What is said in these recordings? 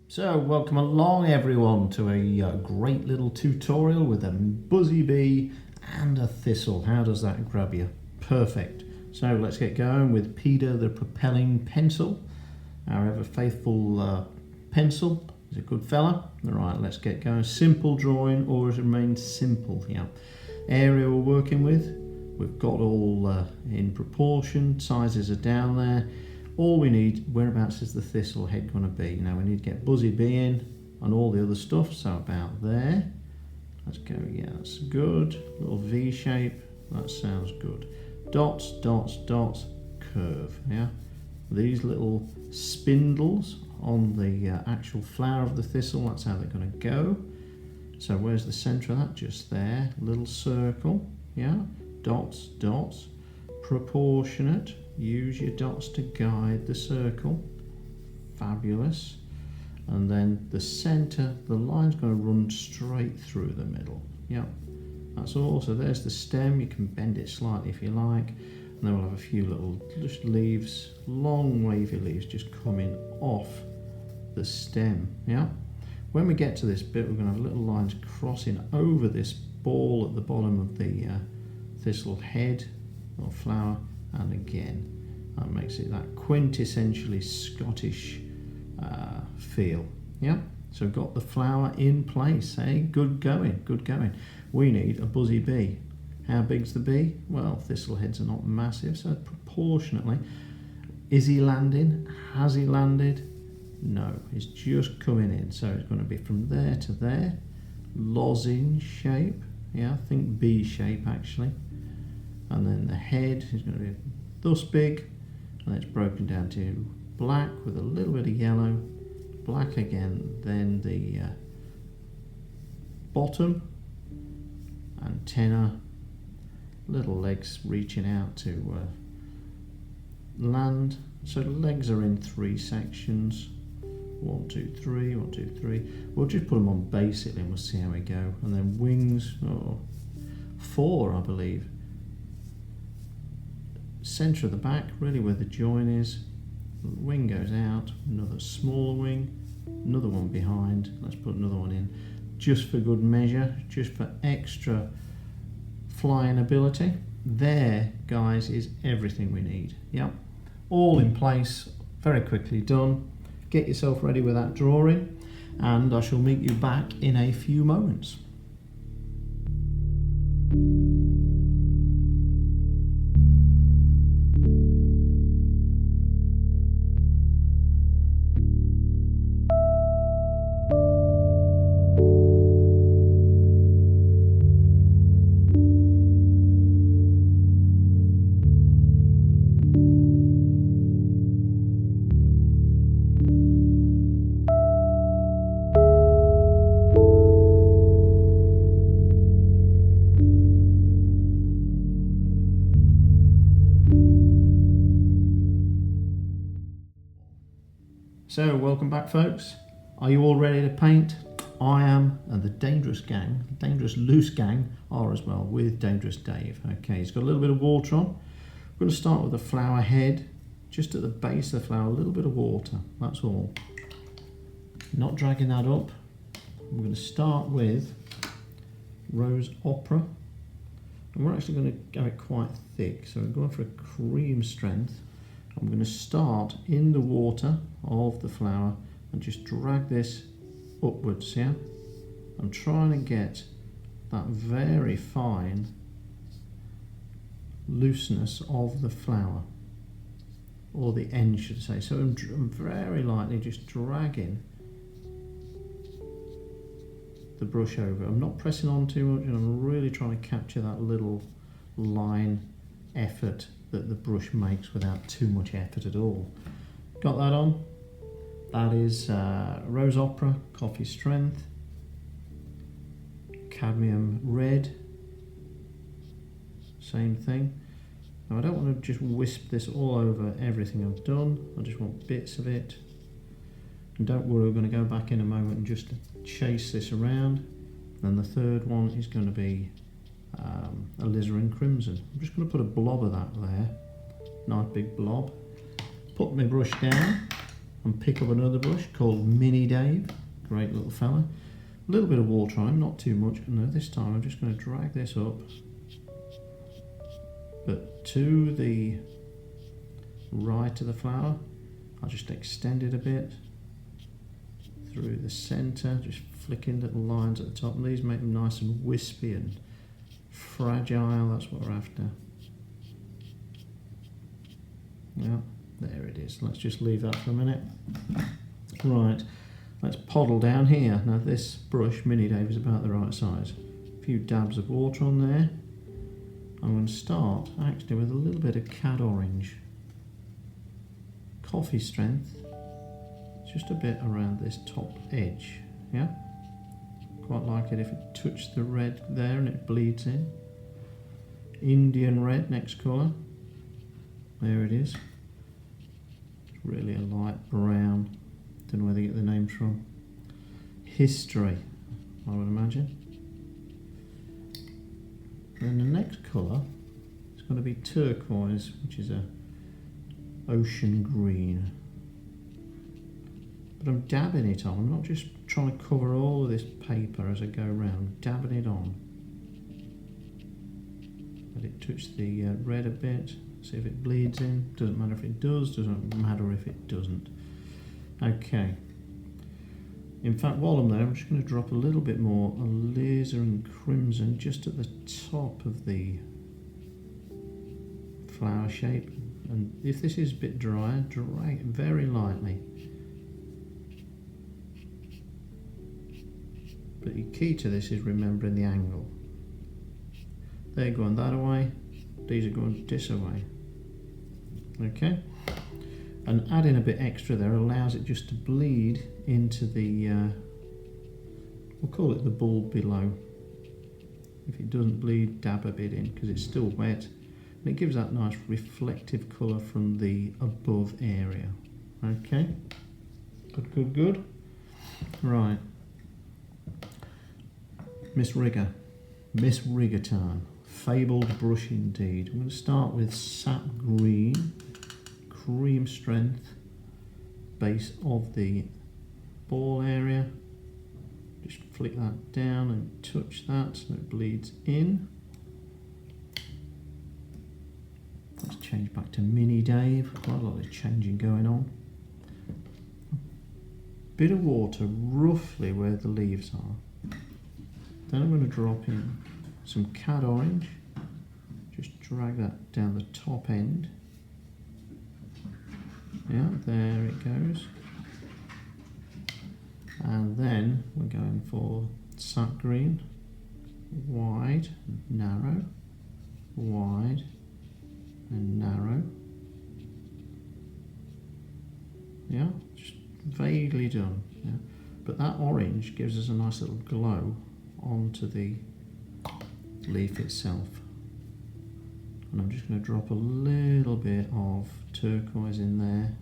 So welcome along everyone to a great little tutorial with a buzzy bee and a thistle. How does that grab you? Perfect. So let's get going with Peter the propelling pencil. Our ever faithful pencil. He's a good fella. Alright, let's get going. Simple drawing, always remains simple here. Area we're working with, we've got all in proportion, sizes are down there. All we need, whereabouts is the thistle head going to be? Now we need to get buzzy bee in and all the other stuff, so about there. Let's go, yeah, that's good. Little V shape, that sounds good. Dots, dots, dots, curve, yeah. These little spindles on the actual flower of the thistle, that's how they're going to go. So where's the centre of that? Just there, little circle, yeah. Dots, dots, proportionate. Use your dots to guide the circle. Fabulous. And then the centre, the line's going to run straight through the middle. Yep, that's all. So there's the stem. You can bend it slightly if you like. And then we'll have a few little just leaves, long wavy leaves just coming off the stem. Yeah. When we get to this bit, we're going to have little lines crossing over this ball at the bottom of the thistle head or flower. And again, that makes it that quintessentially Scottish feel. Yeah, so we've got the flower in place, eh? Good going, good going. We need a buzzy bee. How big's the bee? Well, thistle heads are not massive, so proportionately. Is he landing? Has he landed? No, he's just coming in. So it's going to be from there to there. Lozenge shape. Yeah, think B shape actually. And then the head is going to be thus big, and it's broken down to black with a little bit of yellow, black again, then the bottom, antenna, little legs reaching out to land. So the legs are in 3 sections. 1, 2, 3, 1, 2, 3. We'll just put them on basically and we'll see how we go. And then wings, 4 I believe. Centre of the back, really where the join is. The wing goes out, another smaller wing, another one behind. Let's put another one in just for good measure, just for extra flying ability. There, guys, is everything we need. Yep, all in place, very quickly done. Get yourself ready with that drawing, and I shall meet you back in a few moments. So welcome back folks. Are you all ready to paint? I am, and the Dangerous gang, Dangerous Loose gang are as well with Dangerous Dave. Okay, he's got a little bit of water on. We're going to start with the flower head, just at the base of the flower, a little bit of water, that's all. Not dragging that up. We're going to start with Rose Opera, and we're actually going to go it quite thick, so we're going for a cream strength. I'm going to start in the water of the flower and just drag this upwards, yeah? I'm trying to get that very fine looseness of the flower, or the end should I say. So I'm very lightly just dragging the brush over. I'm not pressing on too much, and I'm really trying to capture that little line effort that the brush makes without too much effort at all. Got that on? That is Rose Opera, Coffee Strength, Cadmium Red, same thing. Now I don't want to just wisp this all over everything I've done, I just want bits of it. And don't worry, we're going to go back in a moment and just chase this around. Then the third one is going to be Alizerin Crimson. I'm just going to put a blob of that there, nice big blob. Put my brush down and pick up another brush called Mini Dave, great little fella. A little bit of water on him, not too much. No, this time I'm just going to drag this up, but to the right of the flower. I'll just extend it a bit through the centre, just flicking little lines at the top, and these make them nice and wispy and fragile. That's what we're after. Yeah, there it is. Let's just leave that for a minute. Right, let's poddle down here. Now this brush, Mini Dave, is about the right size. A few dabs of water on there. I'm going to start actually with a little bit of Cad Orange. Coffee strength, just a bit around this top edge, yeah? Quite like it if it touched the red there and it bleeds in. Indian red, next colour. There it is. It's really a light brown. Don't know where they get the names from. History, I would imagine. Then the next colour is going to be turquoise, which is a ocean green. But I'm dabbing it on. I'm not just trying to cover all of this paper as I go around. I'm dabbing it on. Let it touch the red a bit. See if it bleeds in. Doesn't matter if it does. Doesn't matter if it doesn't. Okay. In fact, while I'm there, I'm just going to drop a little bit more Alizerin Crimson just at the top of the flower shape. And if this is a bit drier, drag it very lightly. But the key to this is remembering the angle. They're going that way, these are going this way. Okay? And adding a bit extra there allows it just to bleed into the, we'll call it the bulb below. If it doesn't bleed, dab a bit in because it's still wet. And it gives that nice reflective colour from the above area. Okay? Good, good, good. Right. Miss Rigger time. Fabled brush indeed. I'm going to start with Sap Green, cream strength, base of the ball area. Just flick that down and touch that so it bleeds in. Let's change back to Mini Dave. Quite a lot of changing going on. Bit of water roughly where the leaves are. Then I'm going to drop in some Cad Orange. Just drag that down the top end. Yeah, there it goes. And then we're going for Sap Green. Wide, narrow, wide, and narrow. Yeah, just vaguely done. Yeah. But that orange gives us a nice little glow onto the leaf itself. And I'm just going to drop a little bit of turquoise in there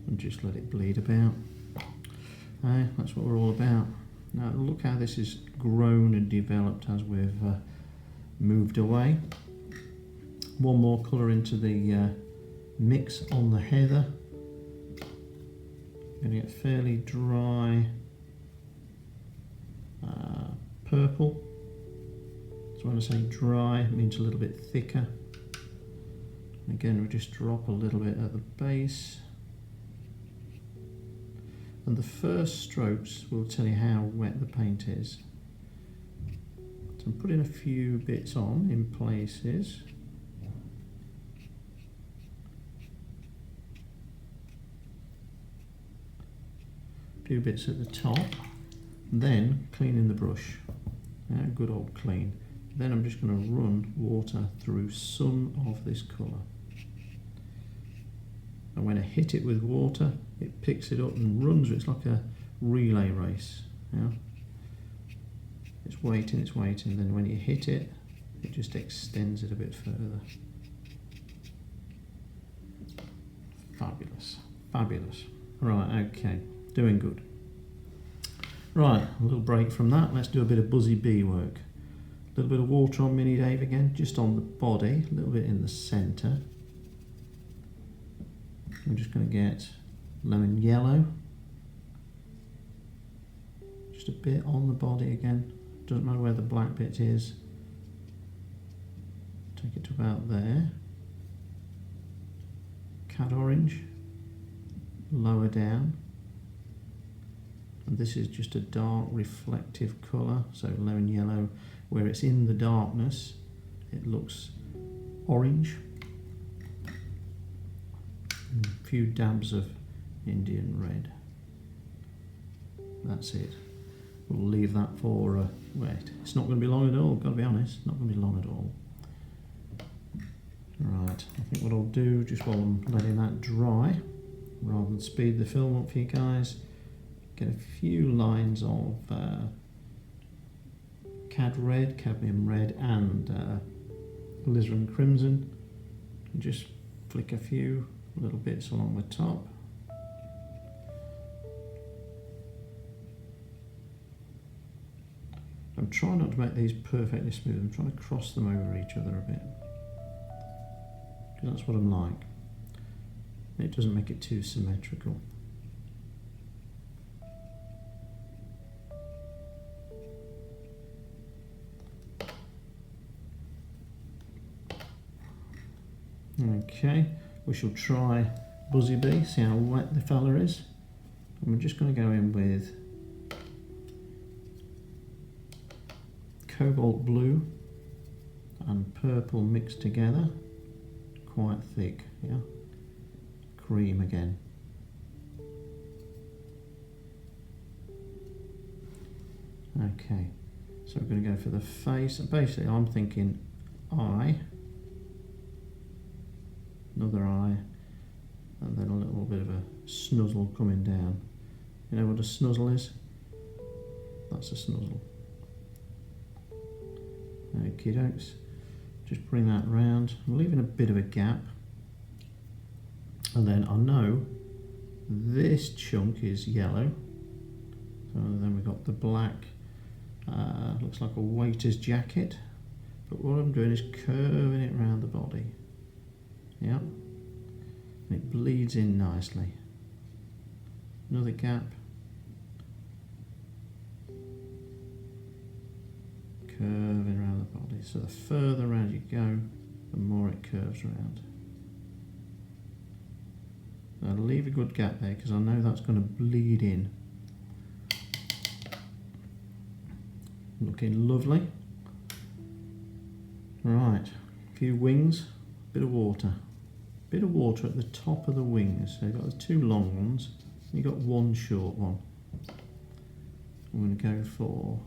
and just let it bleed about. That's what we're all about. Now look how this has grown and developed as we've moved away. One more colour into the mix on the heather. Going to get fairly dry purple. So when I say dry, it means a little bit thicker. Again, we just drop a little bit at the base. And the first strokes will tell you how wet the paint is. So I'm putting a few bits on in places. A few bits at the top. Then cleaning the brush. Good old clean. Then I'm just going to run water through some of this colour. And when I hit it with water, it picks it up and runs. It's like a relay race. Yeah? It's waiting, then when you hit it, It just extends it a bit further. Fabulous, fabulous. Right, okay, doing good. Right, a little break from that. Let's do a bit of Buzzy Bee work. A little bit of water on Mini Dave again, just on the body, a little bit in the centre. I'm just going to get lemon yellow. Just a bit on the body again. Doesn't matter where the black bit is. Take it to about there. Cad orange, lower down. And this is just a dark reflective colour, so lemon yellow, where it's in the darkness, it looks orange. And a few dabs of Indian red. That's it. We'll leave that for, wait, it's not going to be long at all, got to be honest, not going to be long at all. Right, I think what I'll do, just while I'm letting that dry, rather than speed the film up for you guys, get a few lines of Cadmium Red and Alizerin Crimson, and just flick a few little bits along the top. I'm trying not to make these perfectly smooth, I'm trying to cross them over each other a bit. That's what I'm like. It doesn't make it too symmetrical. Okay, we shall try Buzzy Bee, see how wet the fella is. And we're just going to go in with Cobalt Blue and purple mixed together. Quite thick, yeah. Cream again. Okay, so we're going to go for the face. And basically, I'm thinking eye, another eye, and then a little bit of a snuzzle coming down. You know what a snuzzle is? That's a snuzzle. Okie dokes. Just bring that round. I'm leaving a bit of a gap. And then I know this chunk is yellow. So then we've got the black, looks like a waiter's jacket. But what I'm doing is curving it around the body. Yeah. And it bleeds in nicely. Another gap. Curving around the body. So the further around you go, the more it curves around. I'll leave a good gap there because I know that's going to bleed in. Looking lovely. Right, a few wings, bit of water. Bit of water at the top of the wings. So you've got the two long ones, and you've got one short one. I'm going to go for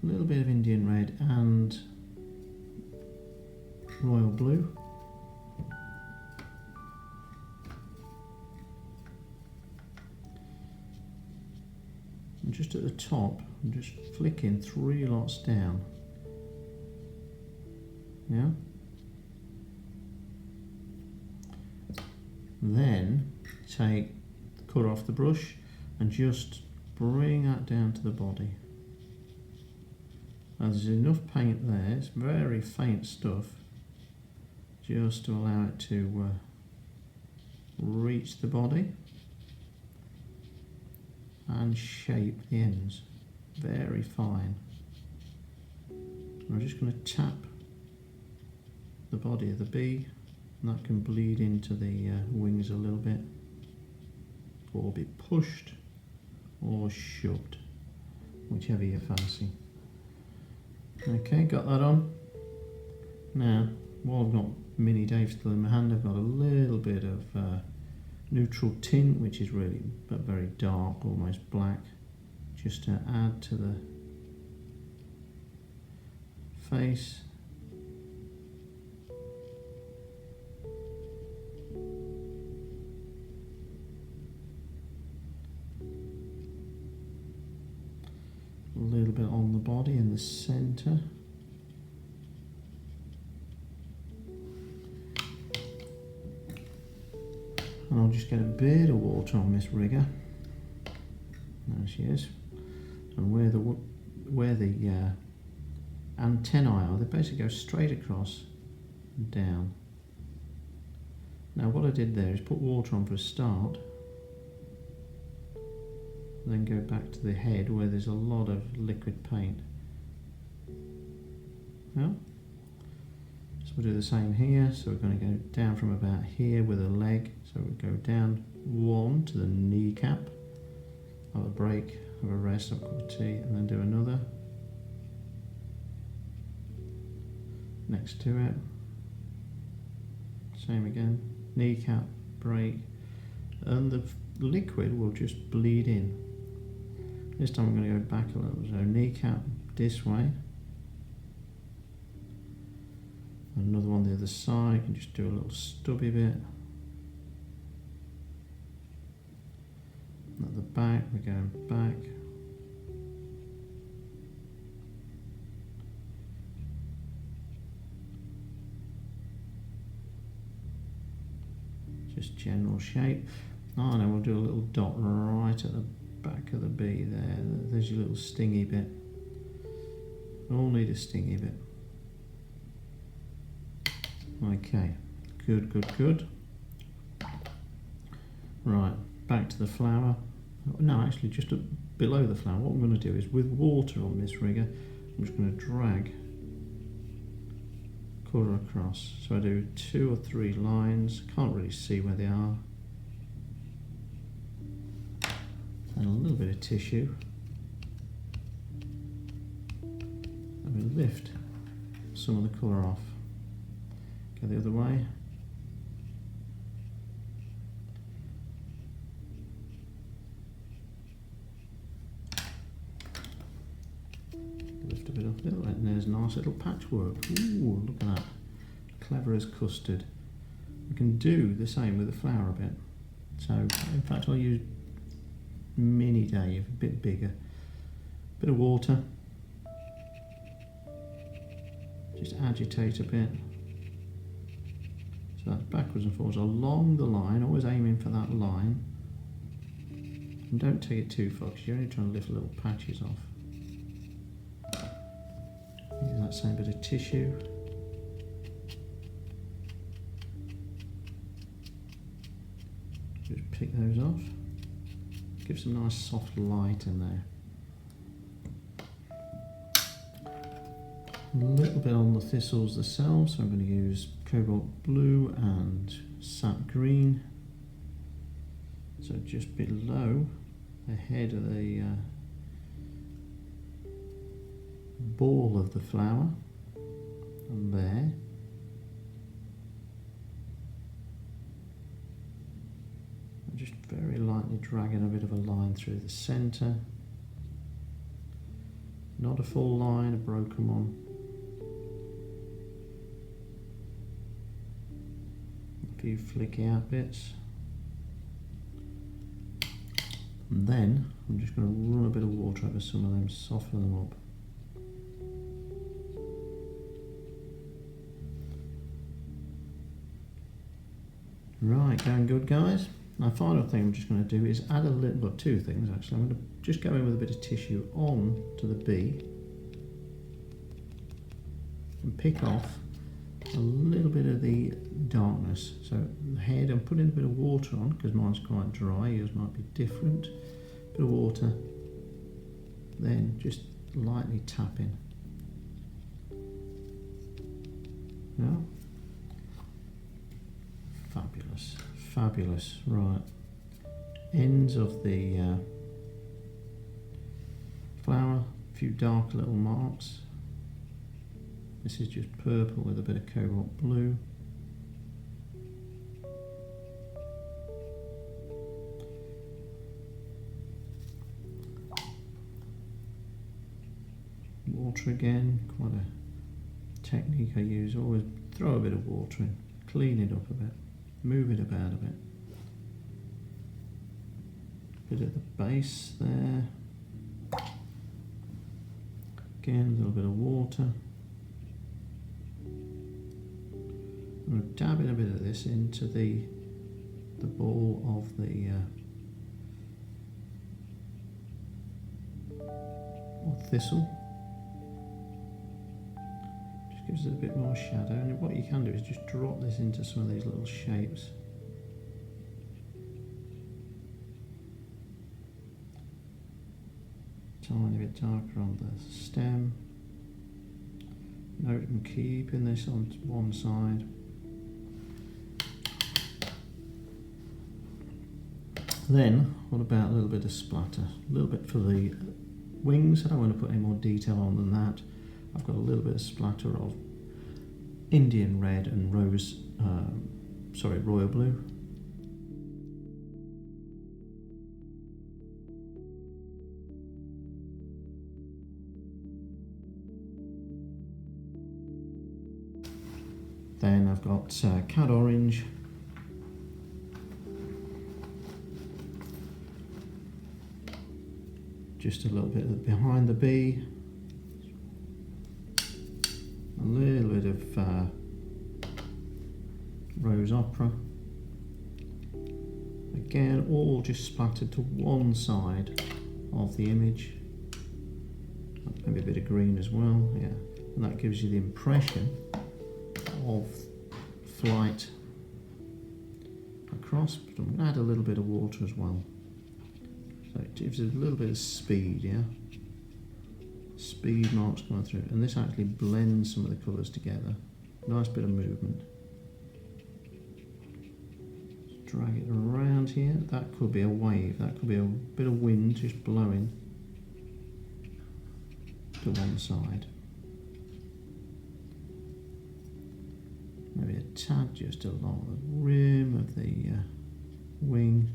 a little bit of Indian red and royal blue. And just at the top, I'm just flicking 3 lots down. Yeah. Then take the colour off the brush and just bring that down to the body. Now there's enough paint there, it's very faint stuff, just to allow it to reach the body and shape the ends, very fine. I'm just going to tap the body of the bee, and that can bleed into the wings a little bit, or be pushed or shoved, whichever you fancy. Okay, got that on. Now, while I've got Mini Dave still in my hand, I've got a little bit of neutral tint, which is really but very dark, almost black, just to add to the face. A little bit on the body in the centre. just get a bit of water on Miss Rigger. There she is. And where the antennae are, they basically go straight across and down. Now what I did there is put water on for a start, then go back to the head where there's a lot of liquid paint. Yeah? So we'll do the same here. So we're going to go down from about here with a leg. So we'll go down one to the kneecap, have a break, have a rest, have a cup of tea, and then do another next to it. Same again, kneecap, break, and the liquid will just bleed in. This time I'm going to go back a little, so kneecap this way, another one the other side. You can just do a little stubby bit. At the back, we're going back. Just general shape. Oh no, we'll do a little dot right at the back of the bee there. There's your little stingy bit. All need a stingy bit. Okay, good, good, good. Right, back to the flower. No, actually just below the flower. What I'm going to do is with water on this rigger, I'm just going to drag colour across. So I do 2 or 3 lines, can't really see where they are. And a little bit of tissue. And we lift some of the colour off. Go the other way. Lift a bit up there, and there's a nice little patchwork. Ooh, look at that. Clever as custard. We can do the same with the flower a bit. So, in fact, I'll use mini Dave, a bit bigger. Bit of water. Just agitate a bit. So that's backwards and forwards along the line, always aiming for that line. And don't take it too far because you're only trying to lift little patches off. Use that same bit of tissue. Just pick those off. Give some nice soft light in there. A little bit on the thistles themselves, so I'm going to use Cobalt Blue and Sap Green. So just below the head of the ball of the flower, and there. I'm just very lightly dragging a bit of a line through the centre. Not a full line, a broken one. A few flicky out bits. And then I'm just going to run a bit of water over some of them, soften them up. Right, going good, guys. My final thing I'm just going to do is add a little, well, 2 things actually. I'm going to just go in with a bit of tissue on to the bee and pick off a little bit of the darkness. So the head, I'm putting a bit of water on because mine's quite dry, yours might be different. Bit of water, then just lightly tapping. Now, fabulous, fabulous. Right, ends of the flower, a few dark little marks. This is just purple with a bit of cobalt blue. Water again, quite a technique I use. Always throw a bit of water in, clean it up a bit, move it about a bit. Bit at the base there. Again, a little bit of water. I'm going to dab in a bit of this into the the ball of the thistle. Just gives it a bit more shadow, and what you can do is just drop this into some of these little shapes. Tiny bit darker on the stem. Note I'm keeping this on one side. Then, what about a little bit of splatter? A little bit for the wings. I don't want to put any more detail on than that. I've got a little bit of splatter of Indian red and royal blue. Then I've got Cad Orange. Just a little bit behind the bee. A little bit of Rose Opera. Again, all just splattered to one side of the image. Maybe a bit of green as well, yeah. And that gives you the impression of flight across. But I'm going to add a little bit of water as well. So it gives it a little bit of speed, yeah? Speed marks going through. And this actually blends some of the colours together. Nice bit of movement. Just drag it around here. That could be a wave. That could be a bit of wind just blowing to one side. Maybe a tad just along the rim of the wing.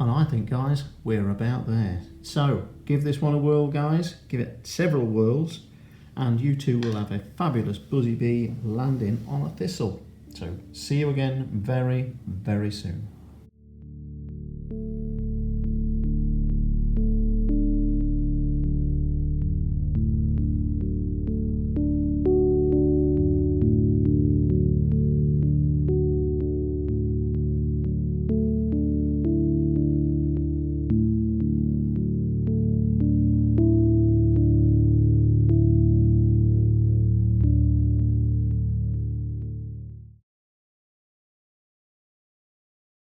And I think, guys, we're about there. So, give this one a whirl, guys. Give it several whirls, and you two will have a fabulous buzzy bee landing on a thistle. So, see you again very, very soon.